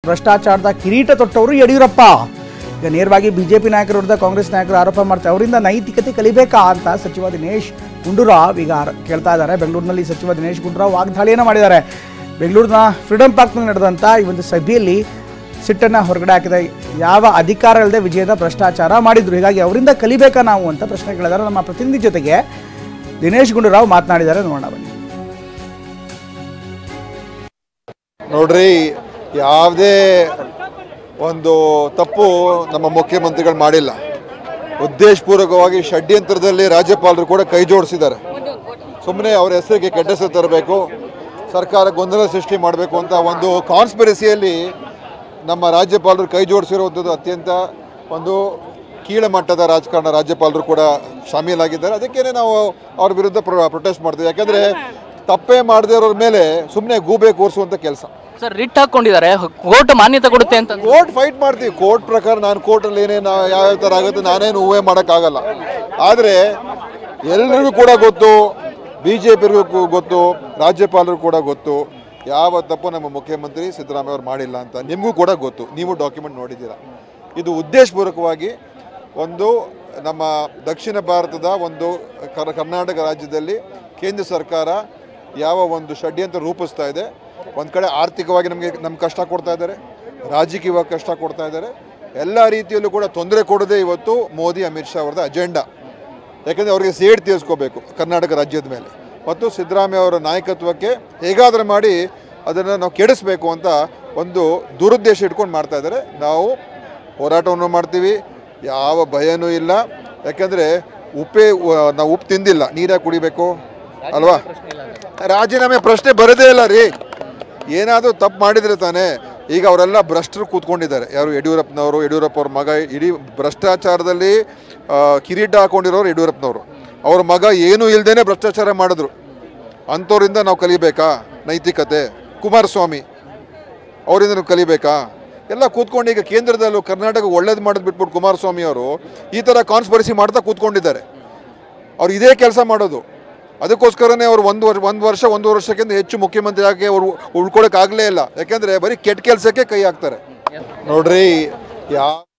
ಭ್ರಷ್ಟಾಚಾರದ ಕಿರೀಟ ತೊಟ್ಟವರು ಯಡಿಯೂರಪ್ಪ. ಈಗ ನೇರವಾಗಿ ಬಿಜೆಪಿ ನಾಯಕರ ವಿರುದ್ಧ ಕಾಂಗ್ರೆಸ್ ನಾಯಕರು ಆರೋಪ ಮಾಡ್ತಾರೆ. ಅವರಿಂದ ನೈತಿಕತೆ ಕಲಿಬೇಕಾ ಅಂತ ಸಚಿವ ದಿನೇಶ್ ಗುಂಡೂರಾವ್ ಈಗ ಕೇಳ್ತಾ ಇದ್ದಾರೆ. ಬೆಂಗಳೂರಿನಲ್ಲಿ ಸಚಿವ ದಿನೇಶ್ ಗುಂಡೂರಾವ್ ವಾಗ್ದಾಳಿಯನ್ನು ಮಾಡಿದ್ದಾರೆ. ಬೆಂಗಳೂರಿನ ಫ್ರೀಡಂ ಪಾರ್ಕ್ನಲ್ಲಿ ನಡೆದಂಥ ಈ ಒಂದು ಸಭೆಯಲ್ಲಿ ಸಿಟ್ಟನ್ನು ಹೊರಗಡೆ ಹಾಕಿದೆ. ಯಾವ ಅಧಿಕಾರ ಇಲ್ಲದೆ ವಿಜಯದ ಭ್ರಷ್ಟಾಚಾರ ಮಾಡಿದ್ರು, ಹೀಗಾಗಿ ಅವರಿಂದ ಕಲಿಬೇಕಾ ನಾವು ಅಂತ ಪ್ರಶ್ನೆ ಕೇಳಿದ್ದಾರೆ. ನಮ್ಮ ಪ್ರತಿನಿಧಿ ಜೊತೆಗೆ ದಿನೇಶ್ ಗುಂಡೂರಾವ್ ಮಾತನಾಡಿದ್ದಾರೆ, ನೋಡೋಣ ಬನ್ನಿ. ನೋಡ್ರಿ, ಯಾವುದೇ ಒಂದು ತಪ್ಪು ನಮ್ಮ ಮುಖ್ಯಮಂತ್ರಿಗಳು ಮಾಡಿಲ್ಲ. ಉದ್ದೇಶಪೂರ್ವಕವಾಗಿ ಷಡ್ಯಂತ್ರದಲ್ಲಿ ರಾಜ್ಯಪಾಲರು ಕೂಡ ಕೈ ಜೋಡಿಸಿದ್ದಾರೆ. ಸುಮ್ಮನೆ ಅವರ ಹೆಸರಿಗೆ ಕೆಟ್ಟ ಹೆಸರು ತರಬೇಕು, ಸರ್ಕಾರ ಗೊಂದಲ ಸೃಷ್ಟಿ ಮಾಡಬೇಕು ಅಂತ ಒಂದು ಕಾನ್ಸ್ಪಿರಸಿಯಲ್ಲಿ ನಮ್ಮ ರಾಜ್ಯಪಾಲರು ಕೈ ಜೋಡಿಸಿರುವಂಥದ್ದು ಅತ್ಯಂತ ಒಂದು ಕೀಳಮಟ್ಟದ ರಾಜಕಾರಣ. ರಾಜ್ಯಪಾಲರು ಕೂಡ ಶಾಮೀಲಾಗಿದ್ದಾರೆ. ಅದಕ್ಕೇನೆ ನಾವು ಅವ್ರ ವಿರುದ್ಧ ಪ್ರೊಟೆಸ್ಟ್ ಮಾಡ್ತೀವಿ. ಯಾಕಂದರೆ ತಪ್ಪೇ ಮಾಡದೇ ಇರೋರ ಮೇಲೆ ಸುಮ್ಮನೆ ಗೂಬೆ ಕೂರಿಸುವಂಥ ಕೆಲಸ. ಸರ್, ರಿಟ್ ಹಾಕೊಂಡಿದ್ದಾರೆ, ಕೋರ್ಟ್ ಮಾನ್ಯತೆ ಕೊಡುತ್ತೆ ಅಂತ. ಕೋರ್ಟ್ ಫೈಟ್ ಮಾಡ್ತೀವಿ. ಕೋರ್ಟ್ ಪ್ರಕಾರ ನಾನು ಕೋರ್ಟಲ್ಲಿ ಏನೇನು ಯಾವ ಥರ ಆಗುತ್ತೆ ನಾನೇನು ಊಹೆ ಮಾಡೋಕ್ಕಾಗಲ್ಲ. ಆದರೆ ಎಲ್ಲರಿಗೂ ಕೂಡ ಗೊತ್ತು, ಬಿ ಜೆ ಪಿಗೂ ಗೊತ್ತು, ರಾಜ್ಯಪಾಲರು ಕೂಡ ಗೊತ್ತು, ಯಾವ ತಪ್ಪು ನಮ್ಮ ಮುಖ್ಯಮಂತ್ರಿ ಸಿದ್ದರಾಮಯ್ಯ ಅವರು ಮಾಡಿಲ್ಲ ಅಂತ. ನಿಮಗೂ ಕೂಡ ಗೊತ್ತು, ನೀವು ಡಾಕ್ಯುಮೆಂಟ್ ನೋಡಿದ್ದೀರಾ. ಇದು ಉದ್ದೇಶಪೂರ್ವಕವಾಗಿ ಒಂದು ನಮ್ಮ ದಕ್ಷಿಣ ಭಾರತದ ಒಂದು ಕರ್ನಾಟಕ ರಾಜ್ಯದಲ್ಲಿ ಕೇಂದ್ರ ಸರ್ಕಾರ ಯಾವ ಒಂದು ಷಡ್ಯಂತ್ರ ರೂಪಿಸ್ತಾ ಇದೆ. ಒಂದು ಕಡೆ ಆರ್ಥಿಕವಾಗಿ ನಮ್ಗೆ ಕಷ್ಟ ಕೊಡ್ತಾ ಇದ್ದಾರೆ, ರಾಜಕೀಯವಾಗಿ ಕಷ್ಟ ಕೊಡ್ತಾ ಇದ್ದಾರೆ. ಎಲ್ಲ ರೀತಿಯಲ್ಲೂ ಕೂಡ ತೊಂದರೆ ಕೊಡದೆ ಇವತ್ತು ಮೋದಿ ಅಮಿತ್ ಶಾ ಅವರದ ಅಜೆಂಡಾ. ಯಾಕೆಂದರೆ ಅವರಿಗೆ ಸೇಡ್ ತೀರಿಸ್ಕೋಬೇಕು ಕರ್ನಾಟಕ ರಾಜ್ಯದ ಮೇಲೆ, ಮತ್ತು ಸಿದ್ದರಾಮಯ್ಯ ಅವರ ನಾಯಕತ್ವಕ್ಕೆ ಹೇಗಾದರೂ ಮಾಡಿ ಅದನ್ನು ನಾವು ಕೆಡಿಸ್ಬೇಕು ಅಂತ ಒಂದು ದುರುದ್ದೇಶ ಇಟ್ಕೊಂಡು ಮಾಡ್ತಾ ಇದ್ದಾರೆ. ನಾವು ಹೋರಾಟವನ್ನು ಮಾಡ್ತೀವಿ, ಯಾವ ಭಯನೂ ಇಲ್ಲ. ಯಾಕೆಂದರೆ ನಾವು ಉಪ್ಪು ತಿಂದಿಲ್ಲ, ನೀರಾಗಿ ಕುಡಿಬೇಕು ಅಲ್ವಾ? ರಾಜೀನಾಮೆ ಪ್ರಶ್ನೆ ಬರೋದೇ ಇಲ್ಲ ರೀ. ಏನಾದರೂ ತಪ್ಪು ಮಾಡಿದರೆ ತಾನೇ. ಈಗ ಅವರೆಲ್ಲ ಭ್ರಷ್ಟರು ಕೂತ್ಕೊಂಡಿದ್ದಾರೆ. ಯಾರು? ಯಡಿಯೂರಪ್ಪನವರು, ಯಡಿಯೂರಪ್ಪ ಅವ್ರ ಮಗ. ಇಡೀ ಭ್ರಷ್ಟಾಚಾರದಲ್ಲಿ ಕಿರೀಟ ಹಾಕೊಂಡಿರೋರು ಯಡಿಯೂರಪ್ಪನವರು. ಅವ್ರ ಮಗ ಏನೂ ಇಲ್ಲದೇ ಭ್ರಷ್ಟಾಚಾರ ಮಾಡಿದ್ರು. ಅಂಥವ್ರಿಂದ ನಾವು ಕಲಿಬೇಕಾ ನೈತಿಕತೆ? ಕುಮಾರಸ್ವಾಮಿ ಅವರಿಂದ ನಾವು ಕಲಿಬೇಕಾ? ಎಲ್ಲ ಕೂತ್ಕೊಂಡು ಈಗ ಕೇಂದ್ರದಲ್ಲೂ ಕರ್ನಾಟಕ ಒಳ್ಳೇದು ಮಾಡೋದು ಬಿಟ್ಬಿಟ್ಟು ಕುಮಾರಸ್ವಾಮಿ ಅವರು ಈ ಥರ ಕಾನ್ಸ್ಪರಸಿ ಮಾಡ್ತಾ ಕೂತ್ಕೊಂಡಿದ್ದಾರೆ. ಅವ್ರು ಇದೇ ಕೆಲಸ ಮಾಡೋದು. ಅದಕ್ಕೋಸ್ಕರನೇ ಅವರು ಒಂದೂವರೆ ವರ್ಷಕ್ಕಿಂತ ಹೆಚ್ಚು ಮುಖ್ಯಮಂತ್ರಿ ಆಗಿ ಅವರು ಉಳ್ಕೊಳ್ಳೋಕ್ಕಾಗಲೇ ಇಲ್ಲ. ಯಾಕೆಂದರೆ ಬರೀ ಕೆಟ್ಟ ಕೆಲಸಕ್ಕೆ ಕೈ ಹಾಕ್ತಾರೆ. ನೋಡ್ರಿ,